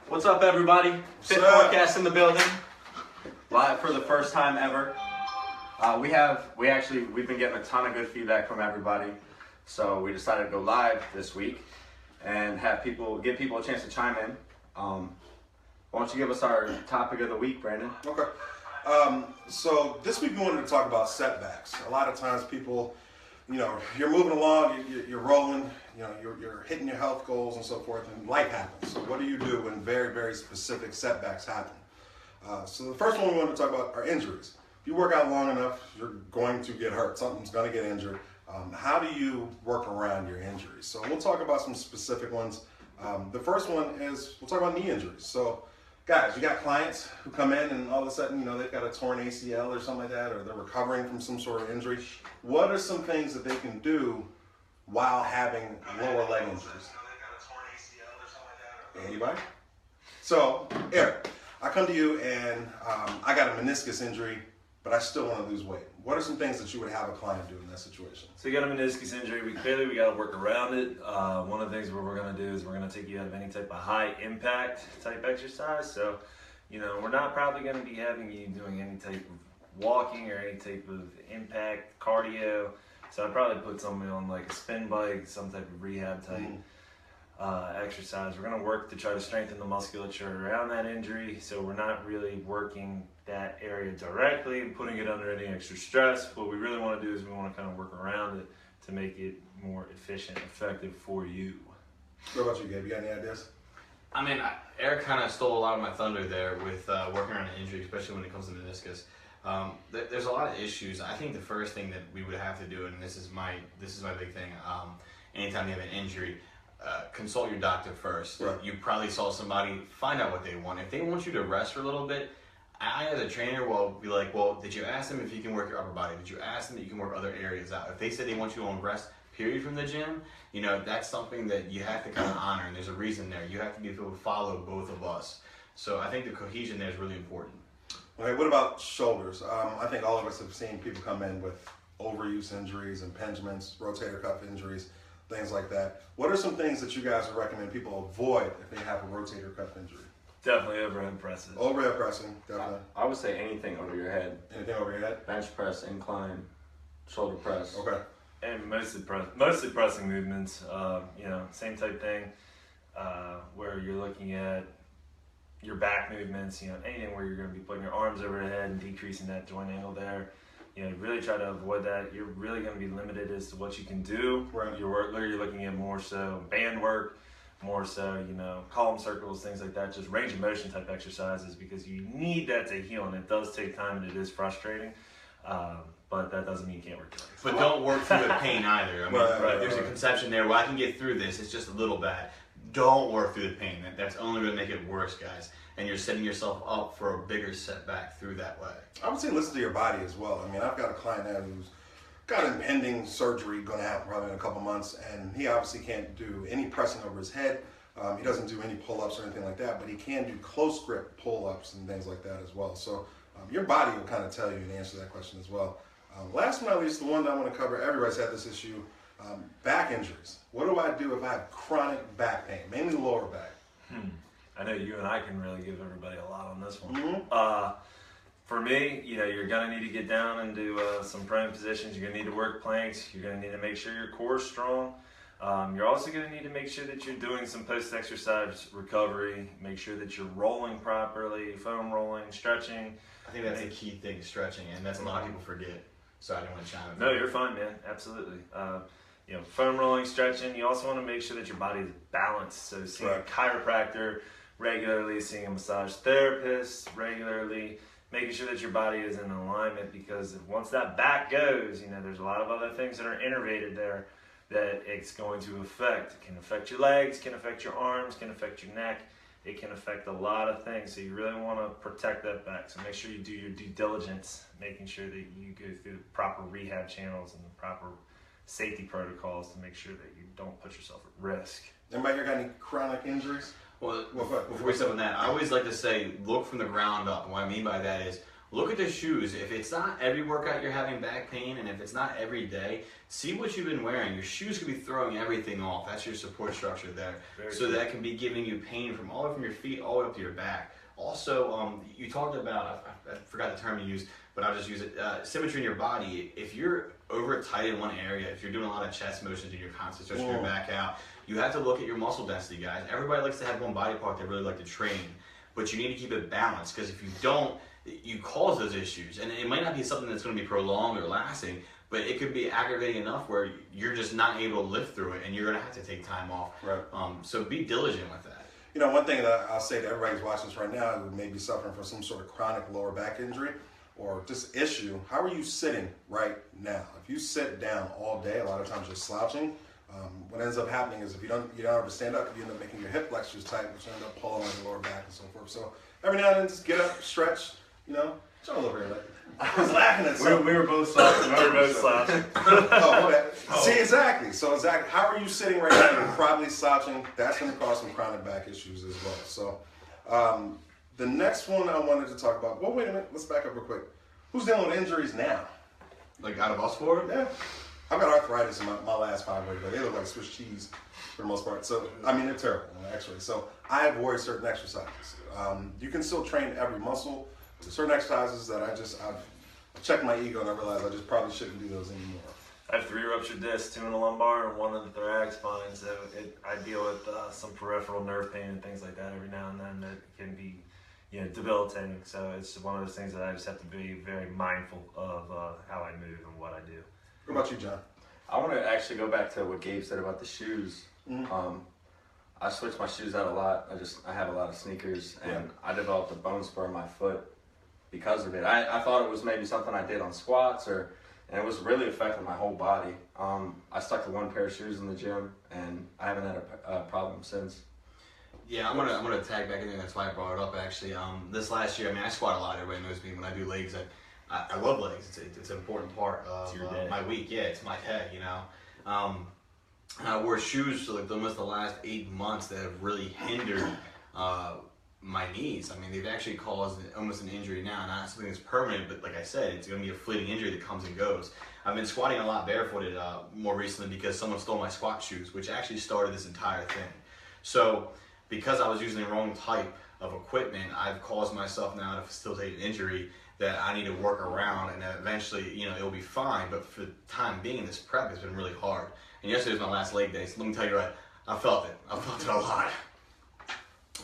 What's up, everybody? Fit Forecast in the building, live for the first time ever. We've been getting a ton of good feedback from everybody, so we decided to go live this week and give people a chance to chime in. Why don't you give us our topic of the week, Brandon? Okay. So this week we wanted to talk about setbacks. A lot of times people, you're moving along, you're rolling, you're hitting your health goals and so forth, and life happens. So what do you do when very, very specific setbacks happen? So the first one we want to talk about are injuries. If you work out long enough, you're going to get hurt. Something's going to get injured. How do you work around your injuries? So we'll talk about some specific ones. The first one is, we'll talk about knee injuries. So guys, you got clients who come in and all of a sudden, they've got a torn ACL or something like that, or they're recovering from some sort of injury. What are some things that they can do while having lower leg injuries? Anybody? So, Eric, I come to you and I got a meniscus injury, but I still want to lose weight. What are some things that you would have a client do in that situation? So you got a meniscus injury, we got to work around it. One of the things we're going to do is we're going to take you out of any type of high impact type exercise. So, we're not probably going to be having you doing any type of walking or any type of impact cardio. So I'd probably put somebody on like a spin bike, some type of rehab type exercise. We're going to work to try to strengthen the musculature around that injury. So we're not really working that area directly and putting it under any extra stress. What we really want to do is we want to kind of work around it to make it more efficient, effective for you. What about you, Gabe? You got any ideas? I mean, Eric kind of stole a lot of my thunder there with working around an injury, especially when it comes to meniscus. There's a lot of issues. I think the first thing that we would have to do, and this is my big thing, anytime you have an injury, consult your doctor first. Right. You probably saw somebody, find out what they want. If they want you to rest for a little bit, I as a trainer will be like, well, did you ask them if you can work your upper body? Did you ask them that you can work other areas out? If they said they want you on rest, period, from the gym, that's something that you have to kind of honor, and there's a reason there. You have to be able to follow both of us. So I think the cohesion there is really important. Okay, what about shoulders? I think all of us have seen people come in with overuse injuries, impingements, rotator cuff injuries, things like that. What are some things that you guys would recommend people avoid if they have a rotator cuff injury? Definitely overhead presses. Overhead pressing, definitely. I would say anything over your head. Anything over your head? Bench press, incline, shoulder press. Okay. And mostly pressing movements, same type thing, where you're looking at your back movements, anything where you're going to be putting your arms over the head and decreasing that joint angle there. Really try to avoid that. You're really going to be limited as to what you can do. Right. You're looking at more so band work, more so, column circles, things like that, just range of motion type exercises, because you need that to heal, and it does take time and it is frustrating. But that doesn't mean you can't work your legs. But don't work through the pain either. I mean, there's a right. conception there, well, I can get through this, it's just a little bad. Don't work through the pain. That's only going to make it worse, guys. And you're setting yourself up for a bigger setback through that way. I would say listen to your body as well. I mean, I've got a client now who's got impending surgery going to happen probably in a couple months, and he obviously can't do any pressing over his head. He doesn't do any pull-ups or anything like that, but he can do close grip pull-ups and things like that as well. So your body will kind of tell you and answer that question as well. Last but not least, the one that I want to cover, everybody's had this issue, back injuries. What do I do if I have chronic back pain, mainly lower back? I know you and I can really give everybody a lot on this one. Mm-hmm. For me, you're going to need to get down and do some prone positions. You're going to need to work planks. You're going to need to make sure your core is strong. You're also going to need to make sure that you're doing some post-exercise recovery. Make sure that you're rolling properly, foam rolling, stretching. I think that's a key thing, stretching, and that's a lot of people forget. So I didn't want to chime in. No, you're fine, man. Absolutely. Foam rolling, stretching. You also want to make sure that your body is balanced. So seeing a chiropractor regularly, seeing a massage therapist regularly, making sure that your body is in alignment, because once that back goes, there's a lot of other things that are innervated there that it's going to affect. It can affect your legs, can affect your arms, can affect your neck. It can affect a lot of things, so you really want to protect that back. So make sure you do your due diligence, making sure that you go through the proper rehab channels and the proper safety protocols to make sure that you don't put yourself at risk. Anybody here got any chronic injuries? Well, before we step on that, I always like to say, look from the ground up. And what I mean by that is, look at the shoes. If it's not every workout you're having back pain, and if it's not every day, see what you've been wearing. Your shoes could be throwing everything off. That's your support structure there. So that can be giving you pain from all the way from your feet all the way up to your back. Also, you talked about, I forgot the term you used, but I'll just use it, symmetry in your body. If you're over tight in one area, if you're doing a lot of chest motions and you're constantly stretching your back out, you have to look at your muscle density, guys. Everybody likes to have one body part they really like to train, but you need to keep it balanced, because if you don't, you cause those issues. And it might not be something that's going to be prolonged or lasting, but it could be aggravating enough where you're just not able to live through it, and you're going to have to take time off. Right. So be diligent with that. You know, one thing that I'll say to everybody who's watching this right now who may be suffering from some sort of chronic lower back injury or just issue, how are you sitting right now? If you sit down all day, a lot of times you're slouching. What ends up happening is if you don't ever stand up, you end up making your hip flexors tight, which end up pulling on your lower back and so forth. So every now and then, just get up, stretch, you know. John over here, like, I was laughing at something. We were both slouching. We were both slouching. Oh, okay. See, exactly. So exactly, how are you sitting right now? You're probably slouching. That's going to cause some chronic back issues as well. So the next one I wanted to talk about. Well, wait a minute. Let's back up real quick. Who's dealing with injuries now? Like out of us four? Yeah. I've got arthritis in my last 5 weeks, but they look like Swiss cheese for the most part. So, I mean, they're terrible, actually. So I avoid certain exercises. You can still train every muscle. There's certain exercises that I've checked my ego and I realized I just probably shouldn't do those anymore. I have 3 ruptured discs, 2 in the lumbar and 1 in the thoracic spine. So I deal with some peripheral nerve pain and things like that every now and then that can be, debilitating. So it's one of those things that I just have to be very mindful of how I move and what I do. What about you, John? I want to actually go back to what Gabe said about the shoes. I switch my shoes out a lot. I have a lot of sneakers, and I developed a bone spur in my foot because of it. I thought it was maybe something I did on squats, and it was really affecting my whole body. I stuck to one pair of shoes in the gym, and I haven't had a problem since. Yeah, I'm gonna tag back in there. That's why I brought it up actually. This last year, I mean, I squat a lot. Everybody knows me when I do legs. I love legs. It's an important part of my week. Yeah, it's my day. I wore shoes for like almost the last 8 months that have really hindered my knees. I mean, they've actually caused almost an injury now. Not something that's permanent, but like I said, it's going to be a fleeting injury that comes and goes. I've been squatting a lot barefooted more recently because someone stole my squat shoes, which actually started this entire thing. So because I was using the wrong type of equipment, I've caused myself now to facilitate an injury that I need to work around, and eventually, it'll be fine. But for the time being, this prep has been really hard. And yesterday was my last leg day, so let me tell you right, I felt it. I felt it a lot.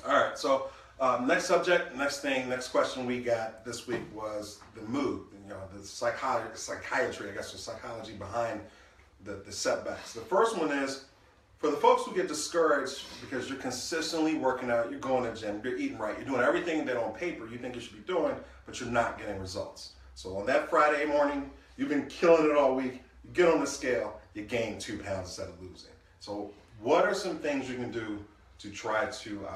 All right, so next subject, next question we got this week was the mood, the psychiatry, I guess, the psychology behind the setbacks. The first one is, for the folks who get discouraged because you're consistently working out, you're going to the gym, you're eating right, you're doing everything that on paper you think you should be doing, but you're not getting results. So on that Friday morning, you've been killing it all week, you get on the scale, you gain 2 pounds instead of losing. So what are some things you can do to try to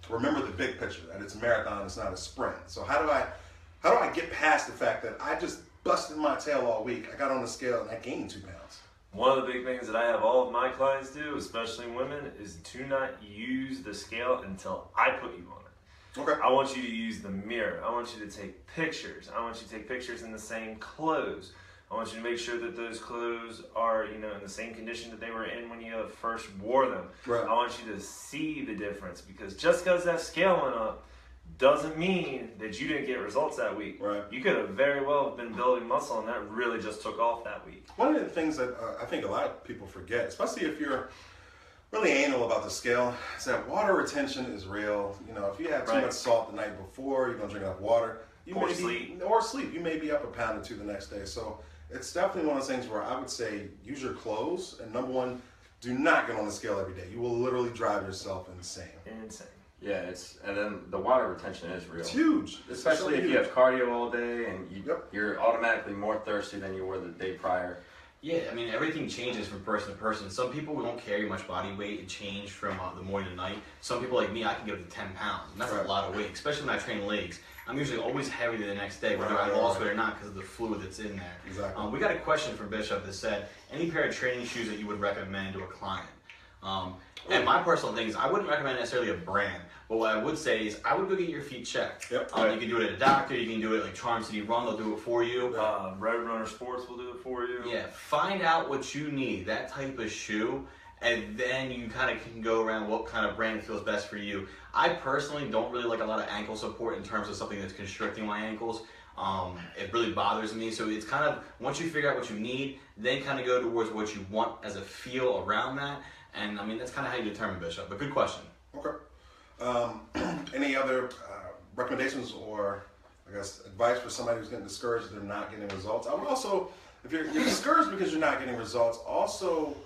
remember the big picture, that it's a marathon, it's not a sprint? So how do I get past the fact that I just busted my tail all week, I got on the scale and I gained 2 pounds? One of the big things that I have all of my clients do, especially women, is do not use the scale until I put you on it. Okay. I want you to use the mirror. I want you to take pictures. I want you to take pictures in the same clothes. I want you to make sure that those clothes are, in the same condition that they were in when you first wore them. Right. I want you to see the difference, because just because that scale went up doesn't mean that you didn't get results that week. Right. You could have very well been building muscle, and that really just took off that week. One of the things that I think a lot of people forget, especially if you're really anal about the scale, is that water retention is real. If you have too much salt the night before, you don't drink enough water, you may sleep. You may be up a pound or 2 the next day. So it's definitely one of those things where I would say use your clothes, and number one, do not get on the scale every day. You will literally drive yourself insane. Yeah, and then the water retention is real. It's huge. Especially if you have cardio all day and you're automatically more thirsty than you were the day prior. Yeah, I mean, everything changes from person to person. Some people don't carry much body weight and change from the morning to night. Some people like me, I can get up to 10 pounds, and that's a lot of weight, especially when I train legs. I'm usually always heavier the next day, whether I lost weight or not, because of the fluid that's in there. Exactly. We got a question from Bishop that said, any pair of training shoes that you would recommend to a client? And my personal thing is I wouldn't recommend necessarily a brand, but what I would say is I would go get your feet checked. Yep. You can do it at a doctor, you can do it at like Charm City Run, they'll do it for you. Roadrunner Sports will do it for you. Yeah, find out what you need, that type of shoe, and then you kind of can go around what kind of brand feels best for you. I personally don't really like a lot of ankle support in terms of something that's constricting my ankles. It really bothers me. So it's kind of, once you figure out what you need, then kind of go towards what you want as a feel around that. And I mean, that's kind of how you determine, Bishop. But good question. Okay. Any other recommendations or, I guess, advice for somebody who's getting discouraged that they're not getting results? I would also, if you're discouraged because you're not getting results, also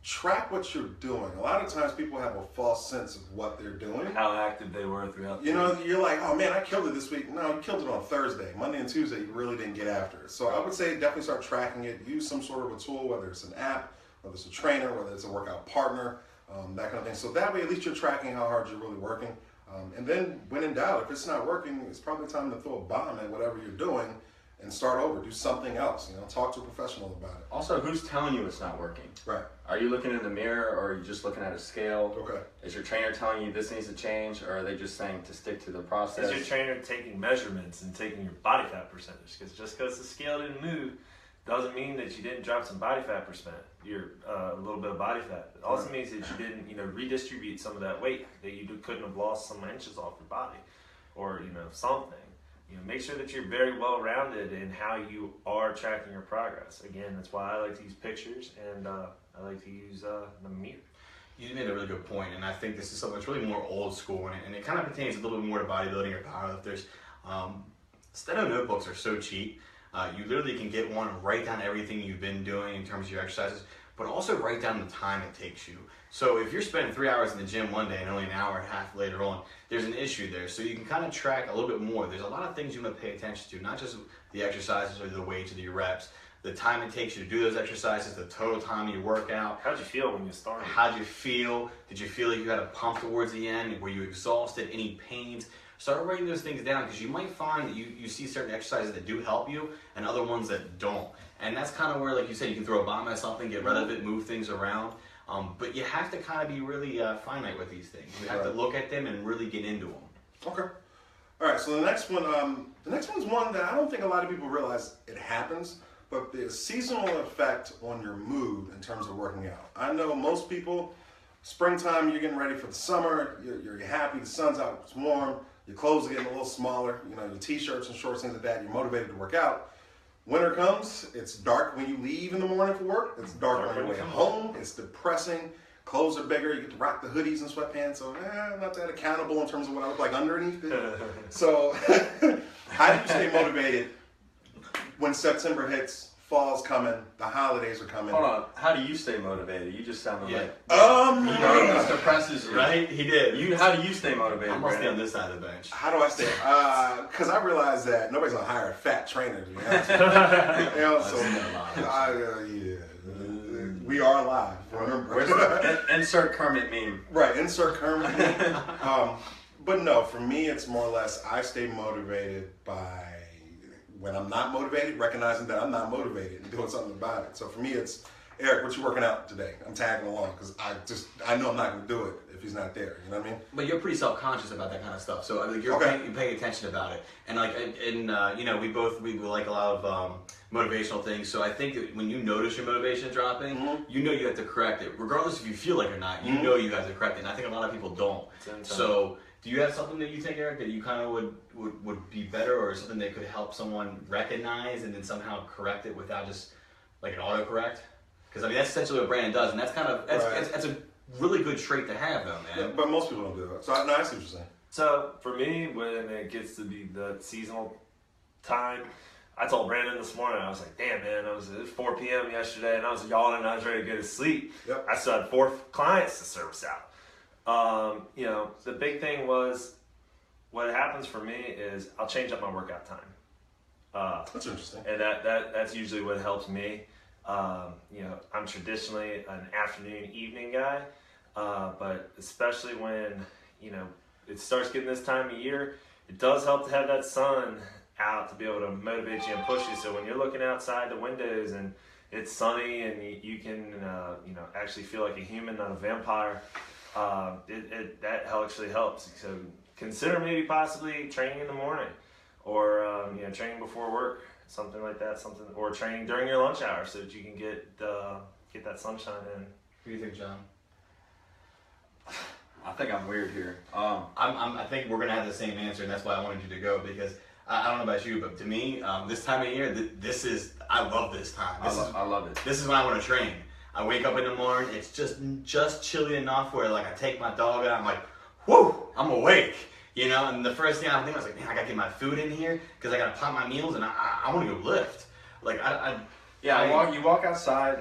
track what you're doing. A lot of times people have a false sense of what they're doing. How active they were throughout the You know, week. you're like, oh man, I killed it this week. No, you killed it on Thursday. Monday and Tuesday, you really didn't get after it. So I would say definitely start tracking it. Use some sort of a tool, whether it's an app, whether it's a trainer, whether it's a workout partner, that kind of thing. So that way, at least you're tracking how hard you're really working. And then when in doubt, if it's not working, it's probably time to throw a bomb at whatever you're doing and start over. Do something else. You know, talk to a professional about it. Also, who's telling you it's not working? Right. Are you looking in the mirror, or are you just looking at a scale? Okay. Is your trainer telling you this needs to change, or are they just saying to stick to the process? Is your trainer taking measurements and taking your body fat percentage? Because just because the scale didn't move doesn't mean that you didn't drop some body fat percent. You're a little bit of body fat. It also means that you didn't, redistribute some of that weight, that you couldn't have lost some inches off your body, or something. Make sure that you're very well rounded in how you are tracking your progress. Again, that's why I like to use pictures, and I like to use the mirror. You made a really good point, and I think this is something that's really more old school, and it kind of pertains a little bit more to bodybuilding or powerlifters. Steno notebooks are so cheap. You literally can get one and write down everything you've been doing in terms of your exercises, but also write down the time it takes you. So if you're spending 3 hours in the gym one day and only an hour and a half later on, there's an issue there. So you can kind of track a little bit more. There's a lot of things you want to pay attention to, not just the exercises or the weights or the reps, the time it takes you to do those exercises, the total time you work out. How'd you feel when you started? How'd you feel? Did you feel like you had a pump towards the end? Were you exhausted? Any pains? Start writing those things down, because you might find that you see certain exercises that do help you and other ones that don't. And that's kind of where, like you said, you can throw a bomb at something, get rid of it, move things around. But you have to kind of be really finite with these things. You have to look at them and really get into them. Okay. All right. So the next one's one that I don't think a lot of people realize it happens, but the seasonal effect on your mood in terms of working out. I know most people, springtime, you're getting ready for the summer. You're happy. The sun's out. It's warm. Your clothes are getting a little smaller. Your t-shirts and shorts, things like that. You're motivated to work out. Winter comes, it's dark when you leave in the morning for work. It's dark on your way home. It's depressing. Clothes are bigger. You get to rock the hoodies and sweatpants. So, I'm not that accountable in terms of what I look like underneath it. So, how do you stay motivated when September hits, fall's coming, the holidays are coming? Hold on. How do you stay motivated? You just sounded like He depresses you. right? He did. How do you stay motivated? I'm mostly Brandon? on this side of the bench. How do I stay? Because I realize that nobody's gonna hire a fat trainer. To be honest. We are alive. Remember? Insert Kermit meme. Right, insert Kermit. But no, for me, it's more or less I stay motivated by when I'm not motivated, recognizing that I'm not motivated and doing something about it. So for me, it's Eric, what you working out today? I'm tagging along because I know I'm not going to do it if he's not there. You know what I mean? But you're pretty self-conscious about that kind of stuff, so you're paying attention about it. And we like a lot of motivational things. So I think that when you notice your motivation dropping, you know you have to correct it, regardless if you feel like it or not. You know you have to correct it. And I think a lot of people don't. So do you have something that you think, Eric, that you kind of would be better, or something that could help someone recognize and then somehow correct it without just like an autocorrect? Because that's essentially what Brandon does, and that's kind of that's a really good trait to have, though, man. Yeah, but most people don't do it. So I see what you're saying. So for me, when it gets to be the seasonal time, I told Brandon this morning, I was like, damn, man, it was 4 p.m. yesterday, and I was yawning, and I was ready to go to sleep. Yep. I still had 4 clients to service out. The big thing was, what happens for me is I'll change up my workout time. That's interesting. And that's usually what helps me. I'm traditionally an afternoon, evening guy, but especially when, it starts getting this time of year, it does help to have that sun out to be able to motivate you and push you. So when you're looking outside the windows and it's sunny and you can actually feel like a human, not a vampire. That actually helps. So consider maybe possibly training in the morning, or training before work, something like that. Or training during your lunch hour so that you can get that sunshine in. What do you think, John? I think I'm weird here. I think we're gonna have the same answer, and that's why I wanted you to go, because I don't know about you, but to me, this time of year, I love this time. I love it. This is when I want to train. I wake up in the morning, it's just chilly enough where like I take my dog out, I'm like, whoo, I'm awake. And the first thing I think, I was like, man, I gotta get my food in here because I gotta pop my meals and I want to go lift. Like you walk outside.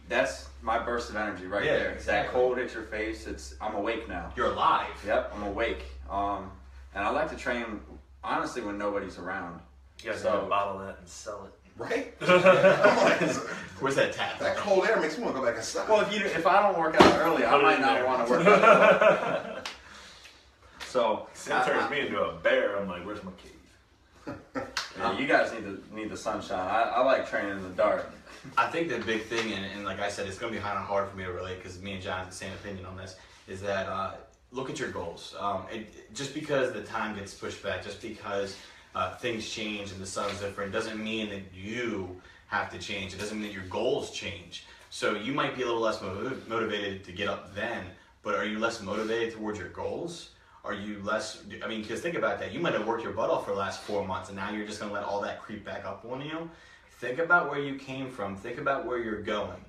That's my burst of energy right there. Exactly. That cold hits your face. I'm awake now. You're alive. Yep, I'm awake. And I like to train honestly when nobody's around. You guys gotta bottle that and sell it. Right? I'm like, Where's that tap? that cold air makes me want to go back inside. Well, if I don't work out early, I might not want to work out. So It turns me into a bear. I'm like, where's my cave? yeah, you guys need the sunshine. I like training in the dark. I think the big thing, and like I said, it's going to be kind of hard for me to relate because me and John have the same opinion on this, is that look at your goals. Just because the time gets pushed back, just because things change and the sun's different, doesn't mean that you have to change. It doesn't mean that your goals change. So you might be a little less motivated to get up then, but are you less motivated towards your goals? Are you less, because think about that. You might have worked your butt off for the last 4 months and now you're just going to let all that creep back up on you. Think about where you came from. Think about where you're going.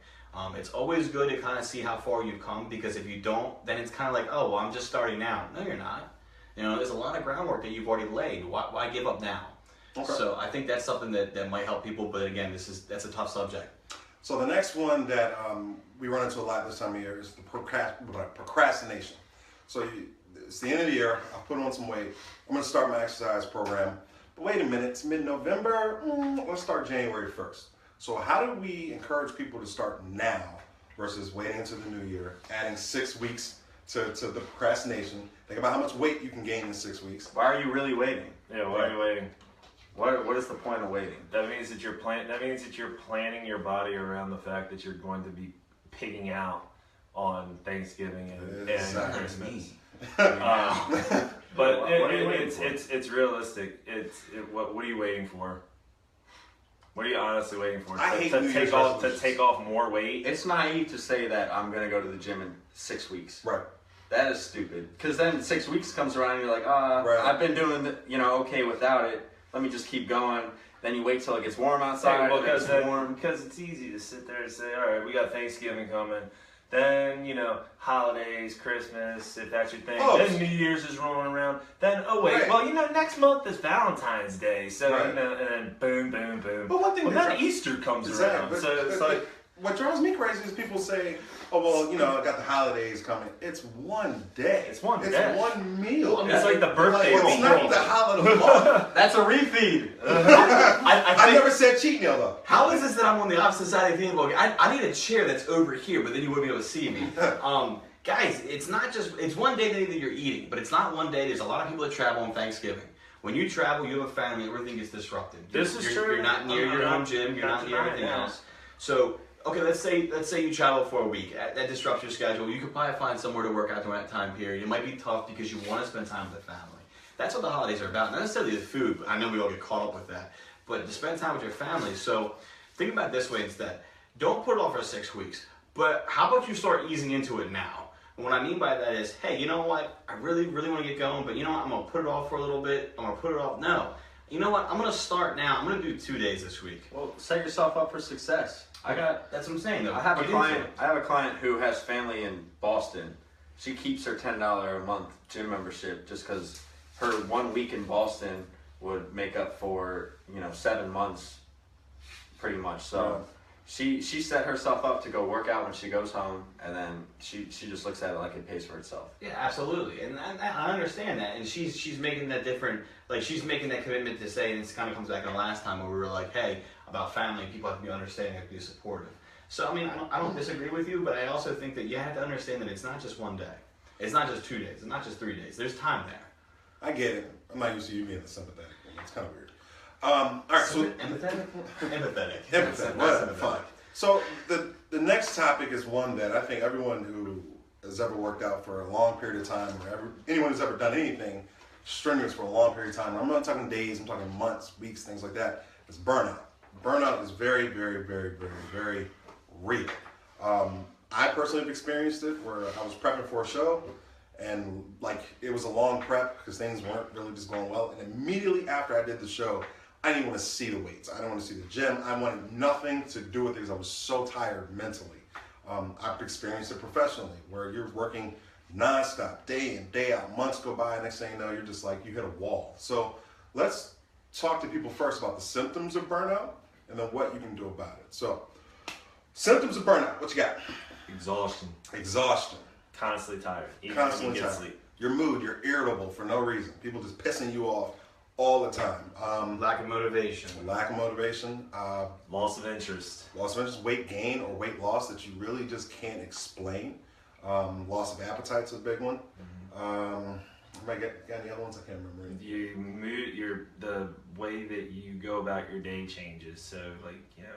It's always good to kind of see how far you've come, because if you don't, then it's kind of like, oh, well, I'm just starting out. No, you're not. There's a lot of groundwork that you've already laid. Why give up now? Okay. So I think that's something that might help people. But again, that's a tough subject. So the next one that we run into a lot this time of year is the procrastination. So it's the end of the year. I put on some weight. I'm going to start my exercise program. But wait a minute, it's mid-November. Let's start January 1st. So how do we encourage people to start now versus waiting until the new year, adding 6 weeks to the procrastination? Think about how much weight you can gain in 6 weeks. Why are you really waiting? Yeah, why are you waiting? What is the point of waiting? That means that you're planning your body around the fact that you're going to be pigging out on Thanksgiving and Christmas. But it's realistic. What are you waiting for? What are you honestly waiting for? To take off more weight? It's naive to say that I'm gonna go to the gym in 6 weeks. Right. That is stupid. Because then 6 weeks comes around and you're like, right. I've been doing okay without it. Let me just keep going. Then you wait till it gets warm outside. Because it's easy to sit there and say, all right, we got Thanksgiving coming. Then, holidays, Christmas, if that's your thing. Oh. Then New Year's is rolling around. Then, Right. well, next month is Valentine's Day. So, Right. and then boom, boom, boom. But one thing then Easter comes around. So it's like... What drives me crazy is people say, oh, well, I got the holidays coming. It's one day. It's one day. It's one meal. It's like the birthday It's meal. not the holiday month. That's a refeed. I never said cheat meal, though. How is this that I'm on the opposite side of the table? I need a chair that's over here, but then you wouldn't be able to see me. Guys, it's one day that you're eating, but it's not one day. There's a lot of people that travel on Thanksgiving. When you travel, you have a family, everything gets disrupted. This is true. You're not near your home gym, you're not near everything else. So, okay, let's say you travel for a week. That disrupts your schedule. You could probably find somewhere to work out during that time period. It might be tough because you want to spend time with the family. That's what the holidays are about. Not necessarily the food, but I know we all get caught up with that. But to spend time with your family. So think about it this way instead. Don't put it off for 6 weeks. But how about you start easing into it now? And what I mean by that is, hey, you know what? I really, really want to get going, but you know what? I'm going to put it off for a little bit. I'm going to put it off. No. You know what? I'm going to start now. I'm going to do 2 days this week. Well, set yourself up for success. That's what I'm saying, though. I have a client who has family in Boston. She keeps her $10 a month gym membership just because her 1 week in Boston would make up for 7 months, pretty much. So she set herself up to go work out when she goes home, and then she just looks at it like it pays for itself. Yeah, absolutely, and I understand that, and she's making that different, like she's making that commitment to say, and this kind of comes back to the last time where we were like, hey, about family, people have to be understanding, have to be supportive. So I mean, I don't disagree with you, but I also think that you have to understand that it's not just one day, it's not just 2 days, it's not just 3 days. There's time there. I get it. I'm not used to you being the sympathetic one. It's kind of weird. All right, so empathetic. Whatever. Fine. So the next topic is one that I think everyone who has ever worked out for a long period of time, or anyone who's ever done anything strenuous for a long period of time, I'm not talking days, I'm talking months, weeks, things like that, is burnout. Burnout is very, very, very, very, very real. I personally have experienced it where I was prepping for a show and like it was a long prep because things weren't really just going well. And immediately after I did the show, I didn't even want to see the weights. I didn't want to see the gym. I wanted nothing to do with it because I was so tired mentally. I've experienced it professionally where you're working nonstop, day in, day out, months go by, next thing you know, you're just like, you hit a wall. So let's talk to people first about the symptoms of burnout and then what you can do about it. So, symptoms of burnout, what you got? Exhaustion. Exhaustion. Constantly tired. Even Constantly when you get tired. sleep. Your mood, you're irritable for no reason. People just pissing you off all the time. Lack of motivation. Lack of motivation. Loss of interest. Loss of interest, weight gain or weight loss that you really just can't explain. Loss of appetite's a big one. Got any other ones? I can't remember. The way that you go about your day changes. So, like, you know,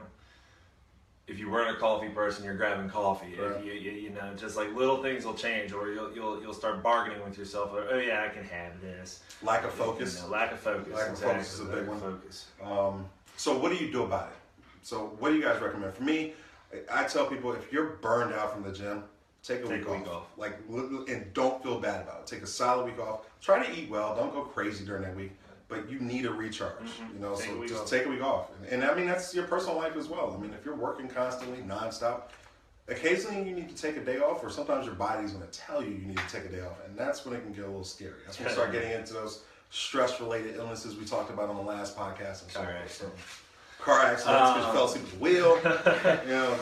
if you weren't a coffee person, you're grabbing coffee. Right. If you know, just like little things will change, or you'll start bargaining with yourself. Or, oh yeah, I can have this. Lack of focus. You know, lack of focus. Lack of exactly. focus is a big one. Focus. So what do you do about it? So what do you guys recommend? For me, I tell people if you're burned out from the gym, take a week off. Like, and don't feel bad about it. Take a solid week off. Try to eat well. Don't go crazy during that week. But you need a recharge. You know, so just take a week off. And I mean, that's your personal life as well. I mean, if you're working constantly, nonstop, occasionally you need to take a day off, or sometimes your body's going to tell you you need to take a day off, and that's when it can get a little scary. That's when you start getting into those stress-related illnesses we talked about on the last podcast and so forth. So, car accidents because you fell asleep at the wheel. You know,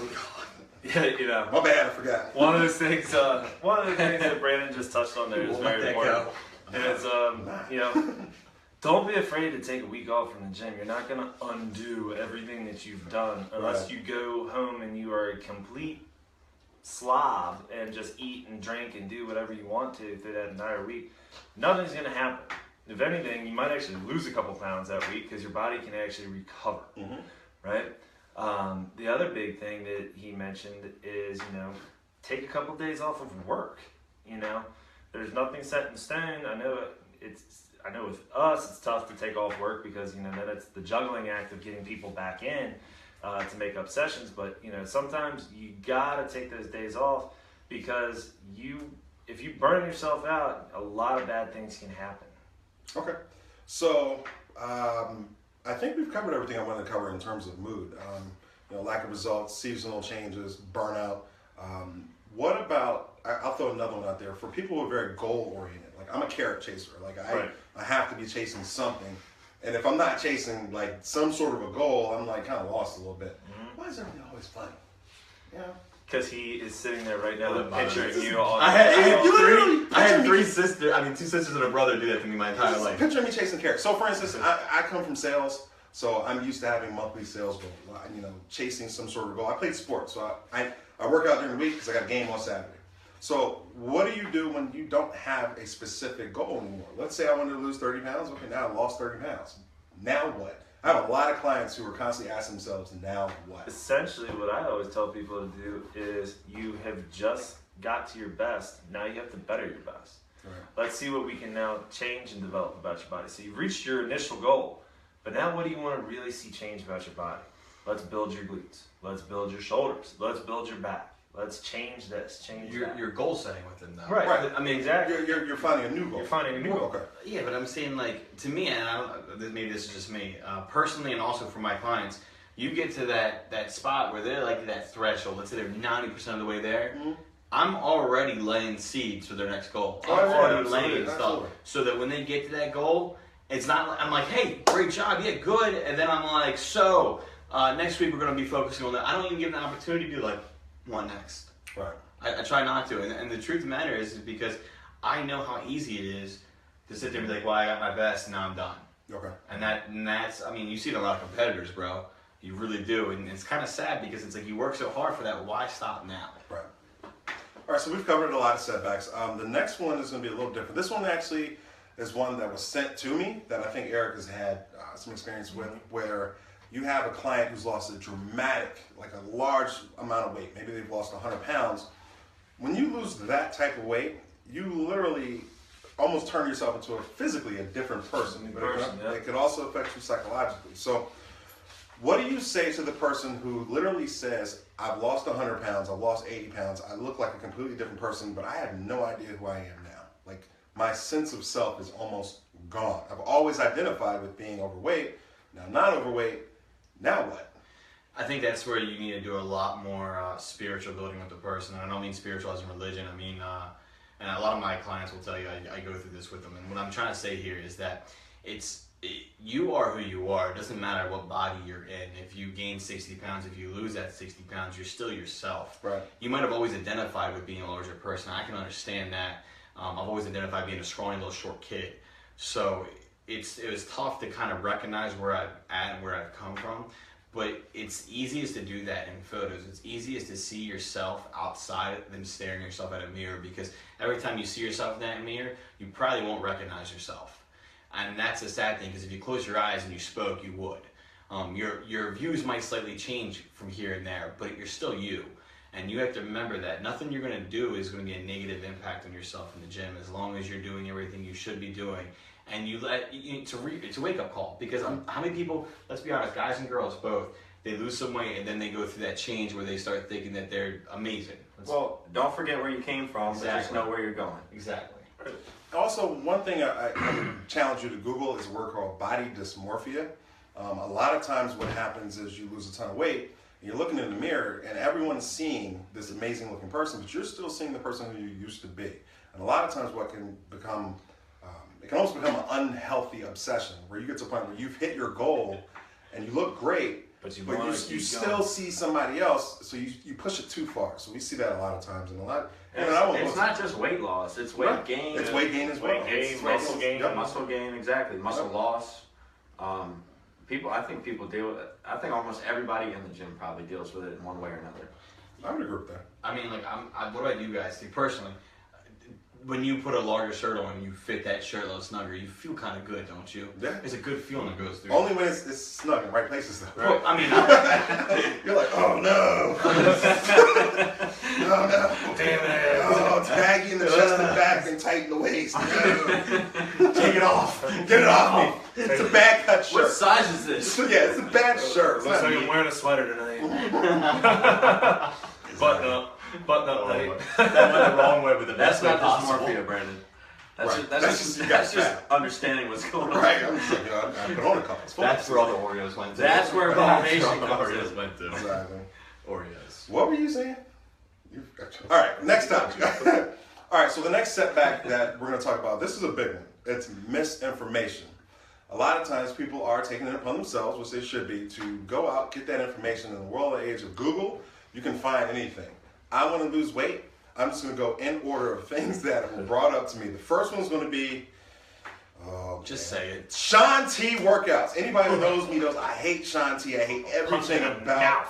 Yeah, you know. my bad, I forgot. One of the things that Brandon just touched on there is very important. And it's you know, don't be afraid to take a week off from the gym. You're not gonna undo everything that you've done unless you go home and you are a complete slob and just eat and drink and do whatever you want to through that entire week. Nothing's gonna happen. If anything, you might actually lose a couple pounds that week because your body can actually recover, right? The other big thing that he mentioned is, you know, take a couple days off of work. You know, there's nothing set in stone. I know with us it's tough to take off work because, you know, then it's the juggling act of getting people back in to make up sessions. But, you know, sometimes you gotta take those days off because if you burn yourself out, a lot of bad things can happen. Okay. So, I think we've covered everything I wanted to cover in terms of mood. You know, lack of results, seasonal changes, burnout. What about, I'll throw another one out there, for people who are very goal-oriented. Like, I'm a carrot chaser. Like, I have to be chasing something. And if I'm not chasing, like, some sort of a goal, I'm, like, kind of lost a little bit. Why is everything always funny? You know? Because he is sitting there right now picturing you on. I had two sisters and a brother do that to me my entire life. Picture me chasing carrots. So, for instance, I come from sales, so I'm used to having monthly sales goals. You know, chasing some sort of goal. I played sports, so I work out during the week because I got a game on Saturday. So, what do you do when you don't have a specific goal anymore? Let's say I wanted to lose 30 pounds. Okay, now I lost 30 pounds. Now what? I have a lot of clients who are constantly asking themselves, now what? Essentially, what I always tell people to do is you have just got to your best. Now you have to better your best. Right. Let's see what we can now change and develop about your body. So you've reached your initial goal, but now what do you want to really see change about your body? Let's build your glutes. Let's build your shoulders. Let's build your back. Let's change this, change that. You're goal setting with them though. Right. I mean, exactly. You're finding a new goal. You're finding a new goal. Okay. Yeah, but I'm saying, like, to me, and maybe this is just me, personally, and also for my clients, you get to that spot where they're like that threshold. Let's say they're 90% of the way there. I'm already laying seeds for their next goal. I'm already laying stuff so that when they get to that goal, it's not like I'm like, hey, great job, yeah, good, and then I'm like, so next week we're going to be focusing on that. I don't even give them an opportunity to be like, what next? Right. I try not to, and the truth of the matter is because I know how easy it is to sit there and be like, well, I got my best, and now I'm done. Okay. And that's, I mean, you see it in a lot of competitors, bro. You really do, and it's kind of sad because it's like you work so hard for that. Why stop now? Right. All right, so we've covered a lot of setbacks. The next one is going to be a little different. This one actually is one that was sent to me that I think Eric has had some experience with, where you have a client who's lost a dramatic, like a large amount of weight. Maybe they've lost 100 pounds. When you lose that type of weight, you literally almost turn yourself into physically a different person. But it could also affect you psychologically. So what do you say to the person who literally says, I've lost 100 pounds, I've lost 80 pounds, I look like a completely different person, but I have no idea who I am now. Like, my sense of self is almost gone. I've always identified with being overweight. Now, not overweight, now what? I think that's where you need to do a lot more spiritual building with the person. And I don't mean spiritual as in religion. I mean, and a lot of my clients will tell you I go through this with them. And what I'm trying to say here is that you are who you are. It doesn't matter what body you're in. If you gain 60 pounds, if you lose that 60 pounds, you're still yourself. Right. You might have always identified with being a larger person. I can understand that. I've always identified being a scrawny little short kid. So it was tough to kind of recognize where I'm at and where I've come from. But it's easiest to do that in photos. It's easiest to see yourself outside than staring yourself at a mirror, because every time you see yourself in that mirror, you probably won't recognize yourself. And that's the sad thing, because if you close your eyes and you spoke, you would. Your views might slightly change from here and there, but you're still you. And you have to remember that nothing you're going to do is going to be a negative impact on yourself in the gym, as long as you're doing everything you should be doing. And it's a wake-up call, because how many people, let's be honest, guys and girls both, they lose some weight and then they go through that change where they start thinking that they're amazing. Well, don't forget where you came from, Exactly. but just know where you're going. Exactly. Also, one thing I would challenge you to Google is a word called body dysmorphia. A lot of times what happens is you lose a ton of weight, and you're looking in the mirror, and everyone's seeing this amazing looking person, but you're still seeing the person who you used to be. And a lot of times what can become, it can almost become an unhealthy obsession, where you get to a point where you've hit your goal, and you look great, But you still see somebody else, so you push it too far. So we see that a lot of times, and a lot. It's not just weight loss; it's weight gain. It's weight gain as well. Weight gain, It's muscle gain. Yep. Muscle gain, exactly. Muscle Yep. loss. I think people deal with it. I think almost everybody in the gym probably deals with it in one way or another. I would agree with that. I mean, like, what do I do, guys? See, personally, when you put a larger shirt on and you fit that shirt a little snugger, you feel kind of good, don't you? Yeah. It's a good feeling that goes through. Only when it's snug in the right places, though. Well, I mean, You're like, oh no, oh no, Damn it. oh, taggy in the chest and back and tight in the waist. No. Take it off, get it off me. It's a bad cut shirt. What size is this? Yeah, it's a bad shirt. It's Looks not like me. I'm wearing a sweater tonight. Button up tight. that went the wrong way, but the That's best way not possible. dysmorphia, Brandon. That's Right. just, That's that's just- just, you got that's just fat. understanding what's going on. Right, I'm just like, I put on a couple. It's fun. That's where all the Oreos went to. That's where motivation all the comes Oreos in. went to. Exactly. Oreos. What were you saying? All right, next topic. All right, so the next setback that we're going to talk about, this is a big one. It's misinformation. A lot of times people are taking it upon themselves, which they should be, to go out, get that information. In the world and age of Google, you can find anything. I want to lose weight. I'm just going to go in order of things that were brought up to me. The first one's going to be, Just say it. Shaun T workouts. Anybody who knows me knows I hate Shaun T. I hate everything about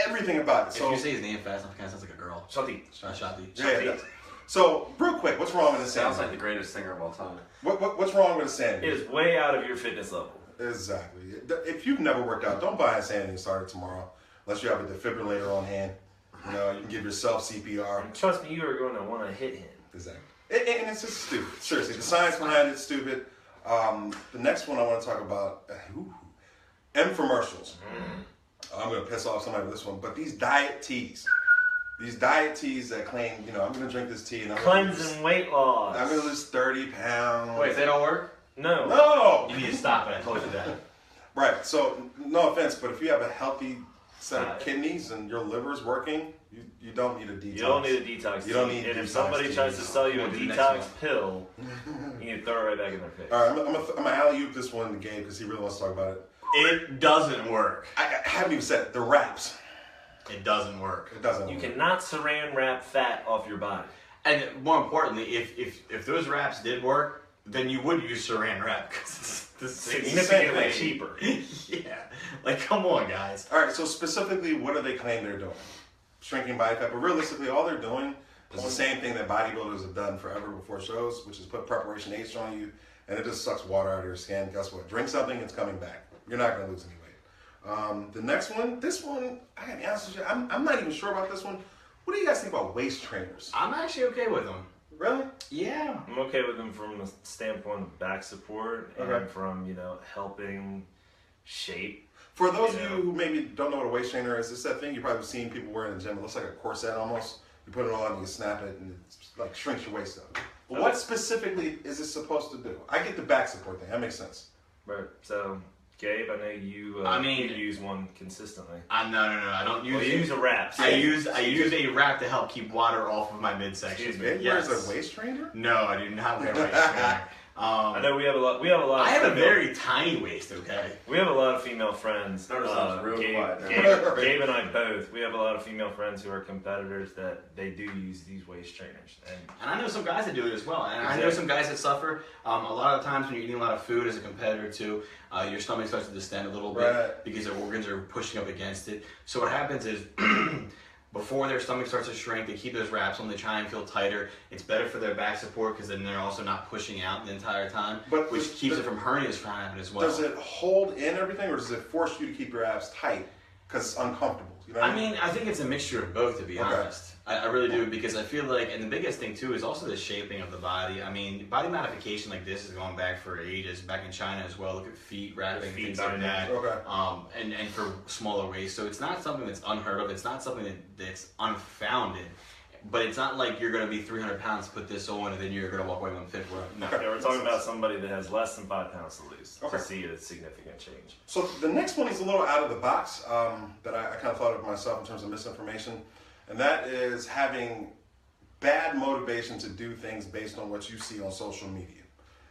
everything about it. If So you say his name fast, it kind of sounds like a girl. Shanti. Shati. yeah, it does. So real quick, what's wrong with It the sounds Sandy? like the greatest singer of all time. What's wrong with a Sandy? It is way out of your fitness level. Exactly. If you've never worked out, don't buy a Sandy and start it tomorrow, unless you have a defibrillator on hand. You know, you can give yourself CPR. And trust me, you are going to want to hit him. Exactly. And it's just stupid. Seriously, the science behind it's stupid. The next one I want to talk about, infomercials. I'm going to piss off somebody with this one, but these diet teas. These diet teas that claim, I'm going to drink this tea and I'm going Cleansing weight loss. to lose 30 pounds. Wait, if they don't work, No. No! you need to stop it. I told you that. Right. So, no offense, but if you have a healthy set of kidneys and your liver's working, you don't need a detox. You don't need a detox. You don't tea. need And detox if somebody tea. tries to sell you a We'll do next detox month. pill, you need to throw it right back in their face. All right, I'm gonna alley-oop this one to Gabe because he really wants to talk about it. It doesn't work. I haven't even said it. The wraps. It doesn't work. It doesn't. You work. cannot saran wrap fat off your body. And more importantly, if those wraps did work, then you would use saran wrap because it's the Significantly same cheaper. Yeah, like come on, guys. All right. So specifically, what do they claim they're doing? Shrinking body fat, but realistically, all they're doing is the same thing that bodybuilders have done forever before shows, which is put preparation H on you, and it just sucks water out of your skin. Guess what? Drink something, it's coming back. You're not gonna lose any weight. The next one, this one, I gotta be honest with you, I'm not even sure about this one. What do you guys think about waist trainers? I'm actually okay with them. Really? Yeah. I'm okay with them from the standpoint of back support and Okay. from, helping shape. For those of Yeah. you who maybe don't know what a waist trainer is, it's that thing you've probably seen people wear in the gym. It looks like a corset almost. You put it on, and you snap it, and it like shrinks your waist up. But what specifically is it supposed to do? I get the back support thing. That makes sense. Right. So, Gabe, I know you. You use one consistently. No. I don't use Well, you use a wrap. I use a wrap to help keep water off of my midsection. Excuse me. It Yes. wears a waist trainer? No, I do not wear a waist trainer. I know we have a lot. We have a lot. I of have a female- very tiny waist. Okay. We have a lot of female friends. Notice I was real Gabe, quiet there. Gabe and I both. We have a lot of female friends who are competitors that they do use these waist trainers. And I know some guys that do it as well. And I know Exactly. some guys that suffer. A lot of times when you're eating a lot of food as a competitor too, your stomach starts to distend a little bit Right. because their organs are pushing up against it. So what happens is before their stomach starts to shrink, they keep those wraps on, they try and feel tighter. It's better for their back support because then they're also not pushing out the entire time, But which does- keeps it from hernias from happening as well. Does it hold in everything, or does it force you to keep your abs tight because it's uncomfortable? You know what I mean, I think it's a mixture of both, to be Okay. honest. I really do, because I feel like, and the biggest thing too is also the shaping of the body. I mean, body modification like this is going back for ages, back in China as well. Look at feet wrapping, Feet things like that. Okay. And for smaller waists. So it's not something that's unheard of. It's not something that's unfounded. But it's not like you're going to be 300 pounds, put this on, and then you're going to walk away 150. No. Okay. Yeah, we're talking about somebody that has less than 5 pounds to lose Okay. to see a significant change. So the next one is a little out of the box that I kind of thought of myself in terms of misinformation, and that is having bad motivation to do things based on what you see on social media.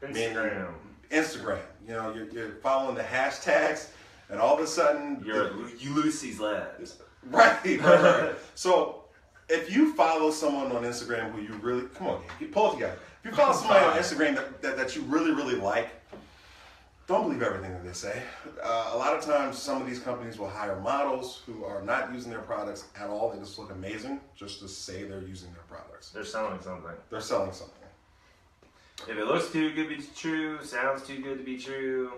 Instagram. Instagram. You know, you're following the hashtags, and all of a sudden, You're Ulysses Labs. right. So if you follow someone on Instagram who you really pull it together. If you follow somebody on Instagram that you really like, don't believe everything that they say. A lot of times, some of these companies will hire models who are not using their products at all. They just look amazing just to say they're using their products. They're selling something. They're selling something. If it looks too good to be true, sounds too good to be true,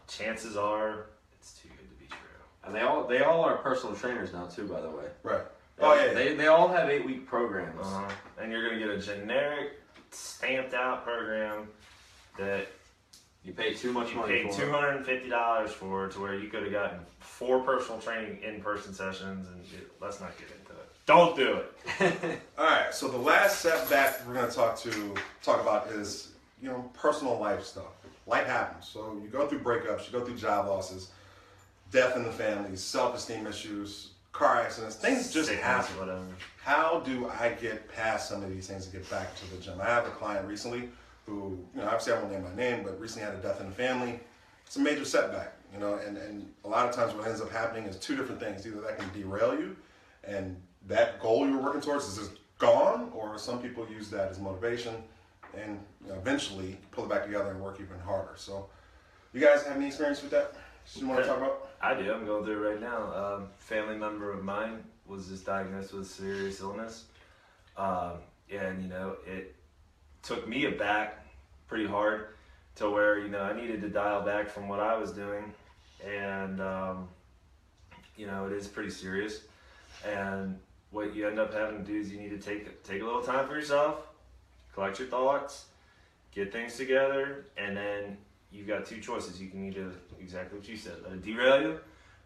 chances are it's too good to be true. And they all are personal trainers now too, by the way. Right. Oh yeah. They all have 8-week programs. And you're gonna get a generic, stamped out program that You pay too much you money paid for. $250 for, to where you could have gotten 4 personal training in-person sessions, and let's not get into it. Don't do it. All right. So the last setback we're going to talk about is personal life stuff. Life happens. So you go through breakups, you go through job losses, death in the family, self-esteem issues, car accidents. Things just Sickness, happen. whatever. How do I get past some of these things and get back to the gym? I have a client recently who, obviously I won't name my name, but recently had a death in the family. It's a major setback, and a lot of times what ends up happening is 2 different things. Either that can derail you, and that goal you were working towards is just gone, or some people use that as motivation and eventually pull it back together and work even harder. So, you guys have any experience with that? You want to talk about? I do. I'm going through it right now. Family member of mine was just diagnosed with serious illness. And, it took me aback pretty hard to where, I needed to dial back from what I was doing. And, it is pretty serious. And what you end up having to do is you need to take a little time for yourself, collect your thoughts, get things together, and then you've got 2 choices. You can either, exactly what you said, let it derail you,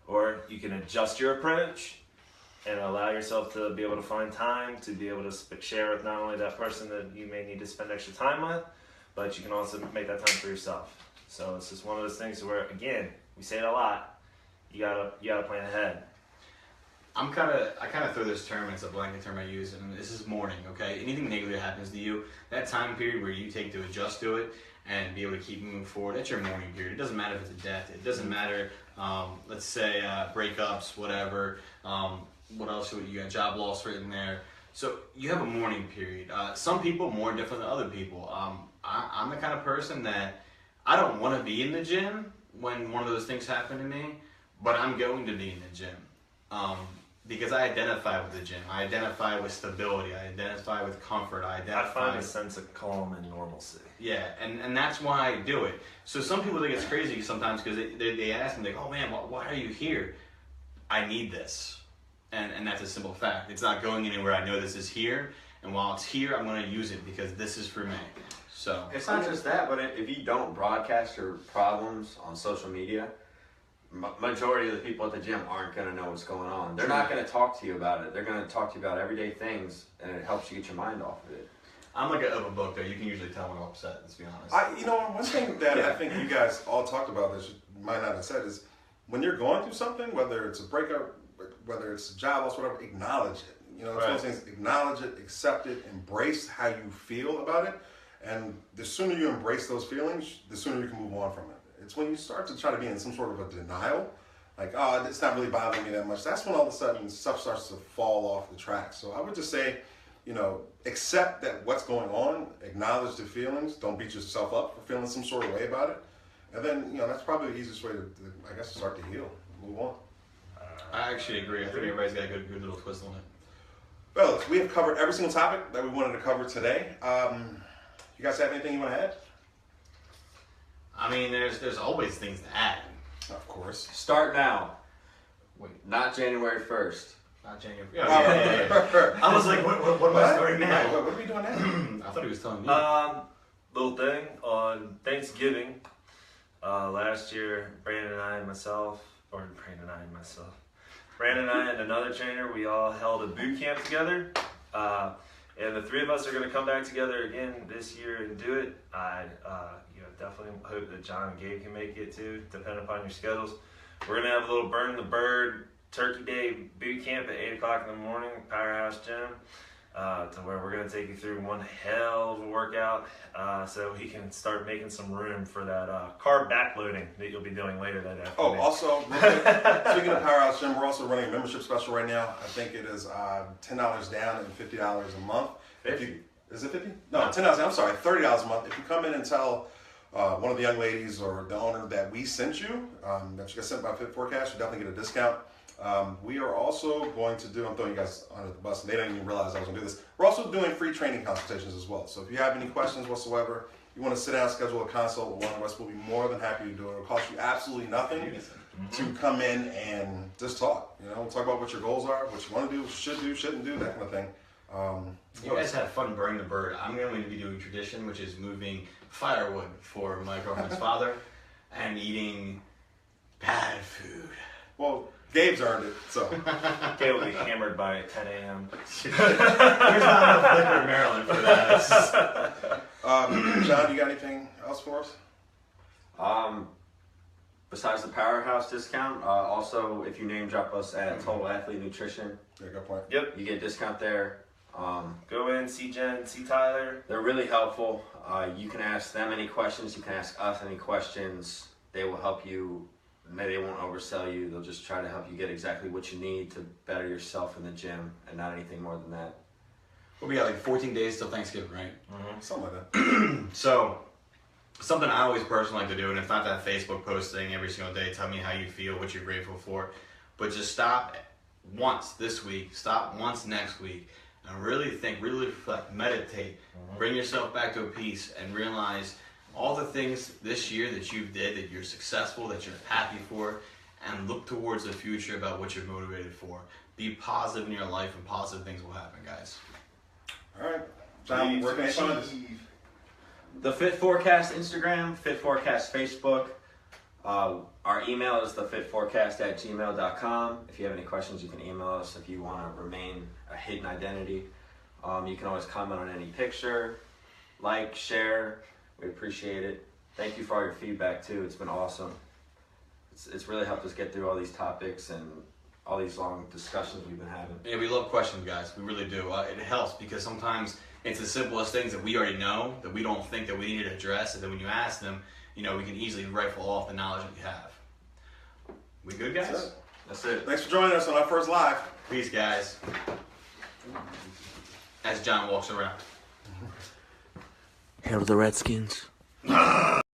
or you can adjust your approach and allow yourself to be able to find time to be able to share with not only that person that you may need to spend extra time with, but you can also make that time for yourself. So it's just one of those things where, again, we say it a lot, you gotta plan ahead. I kind of throw this term, it's a blanket term I use, and this is mourning, okay? Anything negative that happens to you, that time period where you take to adjust to it and be able to keep moving forward, that's your mourning period. It doesn't matter if it's a death, it doesn't matter, let's say breakups, whatever, what else you got, job loss written there. So you have a mourning period. Some people mourn different than other people. I'm the kind of person that I don't want to be in the gym when one of those things happen to me, but I'm going to be in the gym. because I identify with the gym. I identify with stability. I identify with comfort. I I identify. find a sense of calm and normalcy. Yeah, and that's why I do it. So some people think it's crazy sometimes because they ask me, like, oh man, why are you here? I need this. And that's a simple fact. It's not going anywhere. I know this is here. And while it's here, I'm going to use it because this is for me. So It's not just that, but if you don't broadcast your problems on social media, majority of the people at the gym aren't going to know what's going on. They're not going to talk to you about it. They're going to talk to you about everyday things, and it helps you get your mind off of it. I'm like an open book, though. You can usually tell when I'm upset, let's be honest. One thing that I think you guys all talked about that you might not have said is when you're going through something, whether it's a breakup, whether it's a job loss, whatever, acknowledge it. You know, it's one of those things, acknowledge it, accept it, embrace how you feel about it. And the sooner you embrace those feelings, the sooner you can move on from it. It's when you start to try to be in some sort of a denial, like, oh, it's not really bothering me that much. That's when all of a sudden stuff starts to fall off the track. So I would just say, accept that what's going on, acknowledge the feelings, don't beat yourself up for feeling some sort of way about it. And then, that's probably the easiest way to start to heal, move on. I actually agree. I think everybody's got a good little twist on it. Fellas, we have covered every single topic that we wanted to cover today. You guys have anything you want to add? I mean, there's always things to add. Of course. Start now. Wait. Not January 1st. Not January. Yeah. I was like, what am I starting now? What are we doing now? I thought he was telling me. Little thing on Thanksgiving last year, Brandon and I and another trainer, we all held a boot camp together. And the three of us are going to come back together again this year and do it. I definitely hope that John and Gabe can make it too, depending upon your schedules. We're going to have a little Burn the Bird Turkey Day boot camp at 8 o'clock in the morning, Powerhouse Gym, to where we're going to take you through one hell of a workout so we can start making some room for that carb backloading that you'll be doing later that afternoon. Oh, also, real quick, speaking of Powerhouse Gym, we're also running a membership special right now. I think it is $10 down and $50 a month. Is it 50? No, $10. I'm sorry, $30 a month. If you come in and tell one of the young ladies or the owner that we sent you, that you got sent by Fit Forecast, you definitely get a discount. We are also going to do, I'm throwing you guys under the bus, and they didn't even realize I was going to do this. We're also doing free training consultations as well. So if you have any questions whatsoever, you want to sit down, schedule a consult with one of us, we'll be more than happy to do it. It'll cost you absolutely nothing to come in and just talk. We'll talk about what your goals are, what you want to do, should do, shouldn't do, that kind of thing. You guys had fun burning the bird. I'm going to be doing tradition, which is moving firewood for my girlfriend's father and eating bad food. Well, Gabe's earned it, so. Gabe will be hammered by 10 a.m. There's not enough liquor in Maryland for that. John, you got anything else for us? Besides the Powerhouse discount, also if you name drop us at Total Athlete Nutrition, Yeah, good point. Yep. you get a discount there. Go in, see Jen, see Tyler. They're really helpful. You can ask them any questions. You can ask us any questions. They will help you. They won't oversell you. They'll just try to help you get exactly what you need to better yourself in the gym and not anything more than that. Well, we got like 14 days till Thanksgiving, right? Something like that. So, something I always personally like to do, and it's not that Facebook posting every single day, tell me how you feel, what you're grateful for, but just stop once this week, stop once next week, and really think, really reflect, meditate, bring yourself back to a peace, and realize all the things this year that you did, that you're successful, that you're happy for, and look towards the future about what you're motivated for. Be positive in your life, and positive things will happen, guys. All right. John, where can they find us? The Fit Forecast Instagram, Fit Forecast Facebook. Our email is thefitforecast@gmail.com. If you have any questions, you can email us. If you want to remain a hidden identity, you can always comment on any picture, like, share. We appreciate it. Thank you for all your feedback too. It's been awesome. It's really helped us get through all these topics and all these long discussions we've been having. Yeah, we love questions, guys. We really do. It helps because sometimes it's the simplest things that we already know that we don't think that we need to address, and then when you ask them, we can easily rifle off the knowledge that we have. We good, guys? That's it. Thanks for joining us on our first live. Peace, guys. As John walks around. Hail to the Redskins.